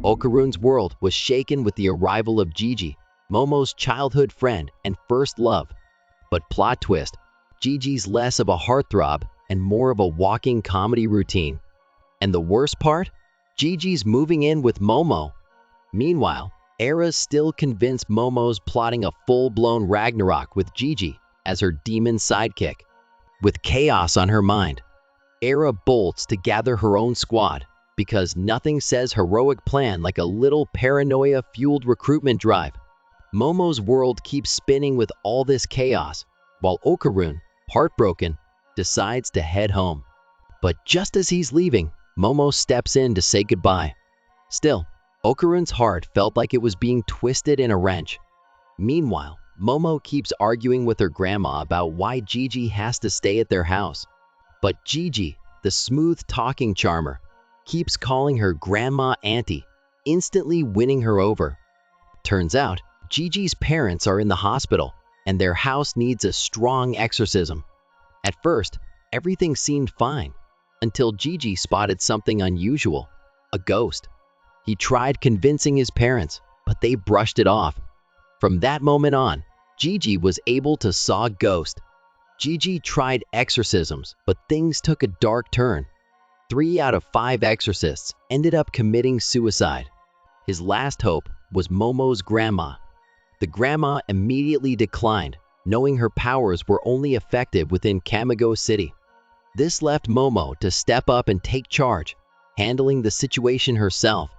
Okarun's world was shaken with the arrival of Gigi, Momo's childhood friend and first love. But plot twist, Gigi's less of a heartthrob and more of a walking comedy routine. And the worst part? Gigi's moving in with Momo. Meanwhile, Era's still convinced Momo's plotting a full-blown Ragnarok with Gigi as her demon sidekick. With chaos on her mind, Era bolts to gather her own squad because nothing says heroic plan like a little paranoia-fueled recruitment drive. Momo's world keeps spinning with all this chaos, while Okarun, heartbroken, decides to head home. But just as he's leaving, Momo steps in to say goodbye. Still, Okarun's heart felt like it was being twisted in a wrench. Meanwhile, Momo keeps arguing with her grandma about why Gigi has to stay at their house. But Gigi, the smooth-talking charmer, keeps calling her grandma auntie, instantly winning her over. Turns out, Gigi's parents are in the hospital, and their house needs a strong exorcism. At first, everything seemed fine, until Gigi spotted something unusual, a ghost. He tried convincing his parents, but they brushed it off. From that moment on, Gigi was able to saw ghost. Gigi tried exorcisms, but things took a dark turn. 3 out of 5 exorcists ended up committing suicide. His last hope was Momo's grandma. The grandma immediately declined, knowing her powers were only effective within Kamigo City. This left Momo to step up and take charge, handling the situation herself.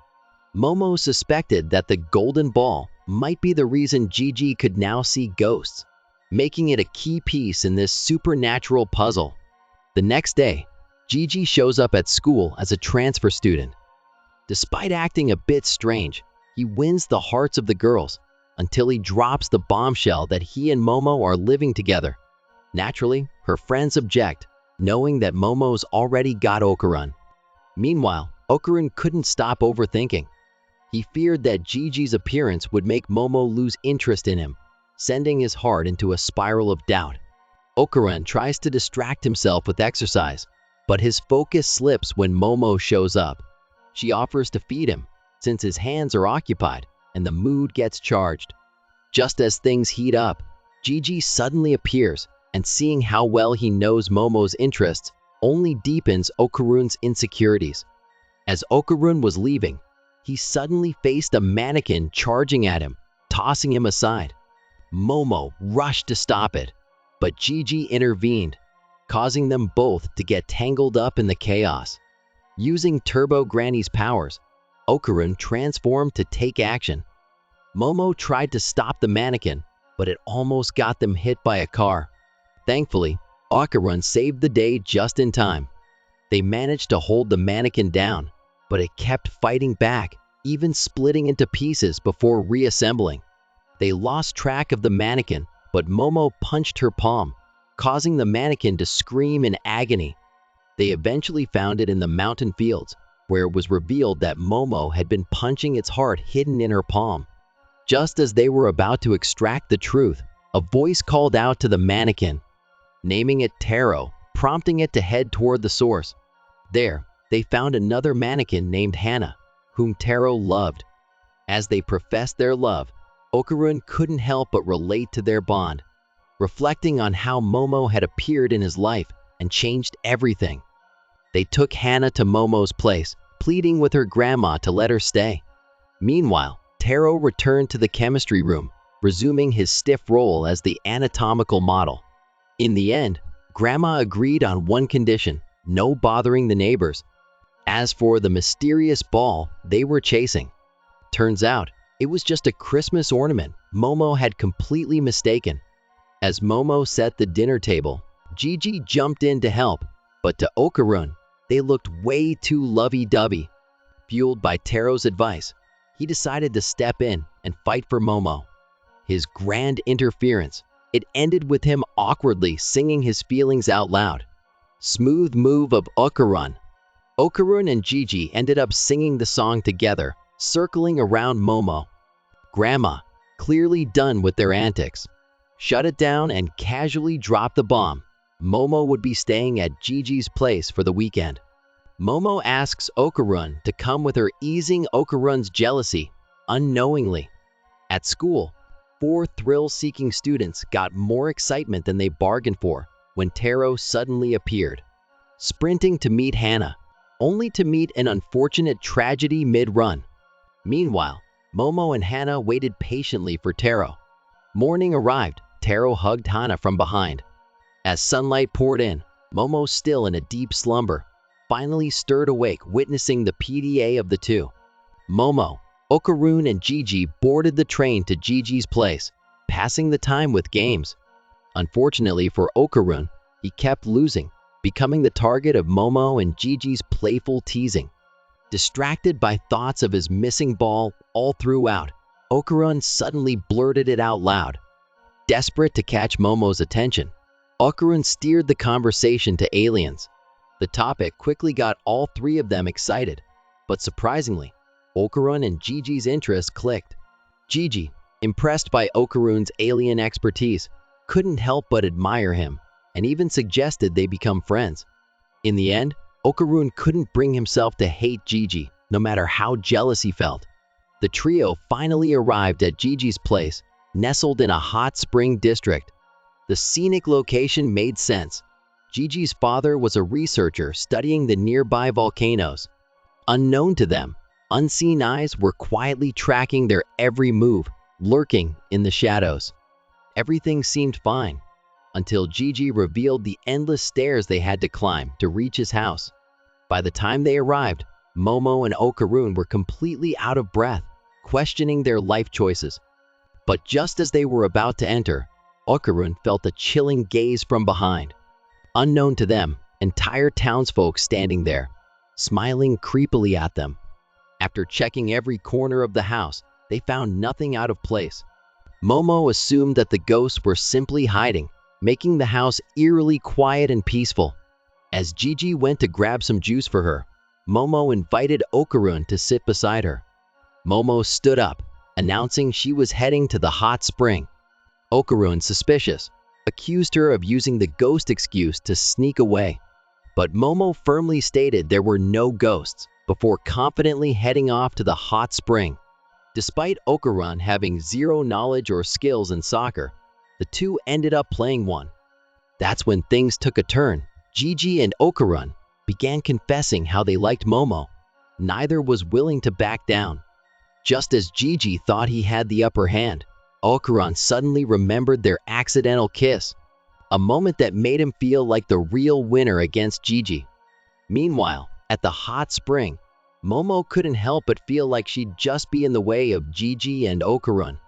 Momo suspected that the golden ball might be the reason Gigi could now see ghosts, making it a key piece in this supernatural puzzle. The next day, Gigi shows up at school as a transfer student. Despite acting a bit strange, he wins the hearts of the girls until he drops the bombshell that he and Momo are living together. Naturally, her friends object, knowing that Momo's already got Okarun. Meanwhile, Okarun couldn't stop overthinking. He feared that Gigi's appearance would make Momo lose interest in him, sending his heart into a spiral of doubt. Okarun tries to distract himself with exercise, but his focus slips when Momo shows up. She offers to feed him, since his hands are occupied, and the mood gets charged. Just as things heat up, Gigi suddenly appears, and seeing how well he knows Momo's interests only deepens Okarun's insecurities. As Okarun was leaving, he suddenly faced a mannequin charging at him, tossing him aside. Momo rushed to stop it, but Gigi intervened, causing them both to get tangled up in the chaos. Using Turbo Granny's powers, Okarun transformed to take action. Momo tried to stop the mannequin, but it almost got them hit by a car. Thankfully, Okarun saved the day just in time. They managed to hold the mannequin down, but it kept fighting back, even splitting into pieces before reassembling. They lost track of the mannequin, but Momo punched her palm, causing the mannequin to scream in agony. They eventually found it in the mountain fields, where it was revealed that Momo had been punching its heart hidden in her palm. Just as they were about to extract the truth, a voice called out to the mannequin, naming it Taro, prompting it to head toward the source. There, they found another mannequin named Hannah, whom Taro loved. As they professed their love, Okarun couldn't help but relate to their bond, reflecting on how Momo had appeared in his life and changed everything. They took Hannah to Momo's place, pleading with her grandma to let her stay. Meanwhile, Taro returned to the chemistry room, resuming his stiff role as the anatomical model. In the end, Grandma agreed on one condition: no bothering the neighbors. As for the mysterious ball they were chasing, turns out it was just a Christmas ornament Momo had completely mistaken. As Momo set the dinner table, Gigi jumped in to help, but to Okarun, they looked way too lovey-dovey. Fueled by Taro's advice, he decided to step in and fight for Momo. His grand interference, it ended with him awkwardly singing his feelings out loud. Smooth move of Okarun. Okarun and Gigi ended up singing the song together, circling around Momo. Grandma, clearly done with their antics, shut it down and casually dropped the bomb. Momo would be staying at Gigi's place for the weekend. Momo asks Okurun to come with her, easing Okurun's jealousy unknowingly. At school, 4 thrill-seeking students got more excitement than they bargained for when Taro suddenly appeared, sprinting to meet Hana, only to meet an unfortunate tragedy mid-run. Meanwhile, Momo and Hana waited patiently for Taro. Morning arrived. Taro hugged Hana from behind. As sunlight poured in, Momo, still in a deep slumber, finally stirred awake, witnessing the PDA of the two. Momo, Okurun, and Gigi boarded the train to Gigi's place, passing the time with games. Unfortunately for Okurun, he kept losing, becoming the target of Momo and Gigi's playful teasing. Distracted by thoughts of his missing ball all throughout, Okurun suddenly blurted it out loud. Desperate to catch Momo's attention, Okurun steered the conversation to aliens. The topic quickly got all 3 of them excited, but surprisingly, Okurun and Gigi's interest clicked. Gigi, impressed by Okurun's alien expertise, couldn't help but admire him, and even suggested they become friends. In the end, Okurun couldn't bring himself to hate Gigi, no matter how jealous he felt. The trio finally arrived at Gigi's place, nestled in a hot spring district. The scenic location made sense. Gigi's father was a researcher studying the nearby volcanoes. Unknown to them, unseen eyes were quietly tracking their every move, lurking in the shadows. Everything seemed fine, until Gigi revealed the endless stairs they had to climb to reach his house. By the time they arrived, Momo and Okurun were completely out of breath, questioning their life choices. But just as they were about to enter, Okurun felt a chilling gaze from behind. Unknown to them, entire townsfolk standing there, smiling creepily at them. After checking every corner of the house, they found nothing out of place. Momo assumed that the ghosts were simply hiding, making the house eerily quiet and peaceful. As Gigi went to grab some juice for her, Momo invited Okurun to sit beside her. Momo stood up, announcing she was heading to the hot spring. Okurun, suspicious, accused her of using the ghost excuse to sneak away. But Momo firmly stated there were no ghosts before confidently heading off to the hot spring. Despite Okurun having 0 knowledge or skills in soccer, the two ended up playing one. That's when things took a turn. Gigi and Okurun began confessing how they liked Momo. Neither was willing to back down. Just as Gigi thought he had the upper hand, Okurun suddenly remembered their accidental kiss, a moment that made him feel like the real winner against Gigi. Meanwhile, at the hot spring, Momo couldn't help but feel like she'd just be in the way of Gigi and Okurun.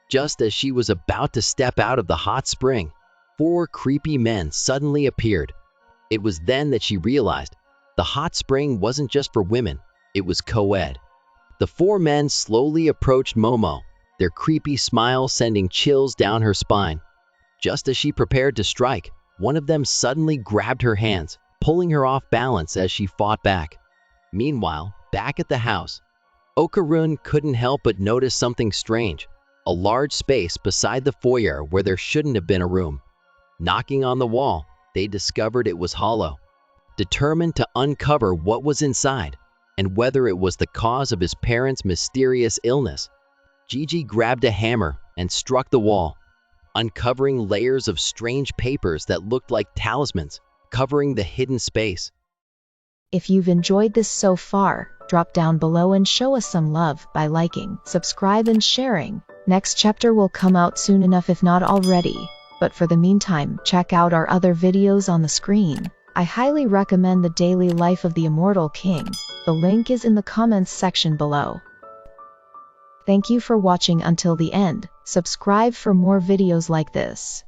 Just as she was about to step out of the hot spring, 4 creepy men suddenly appeared. It was then that she realized the hot spring wasn't just for women, it was co-ed. The 4 men slowly approached Momo, their creepy smile sending chills down her spine. Just as she prepared to strike, one of them suddenly grabbed her hands, pulling her off balance as she fought back. Meanwhile, back at the house, Okurun couldn't help but notice something strange, a large space beside the foyer where there shouldn't have been a room. Knocking on the wall, they discovered it was hollow. Determined to uncover what was inside and whether it was the cause of his parents' mysterious illness, Gigi grabbed a hammer and struck the wall, uncovering layers of strange papers that looked like talismans covering the hidden space. If you've enjoyed this so far, drop down below and show us some love by liking, subscribe, and sharing. Next chapter will come out soon enough if not already. But for the meantime, check out our other videos on the screen. I highly recommend The Daily Life of the Immortal King. The link is in the comments section below. Thank you for watching until the end. Subscribe for more videos like this.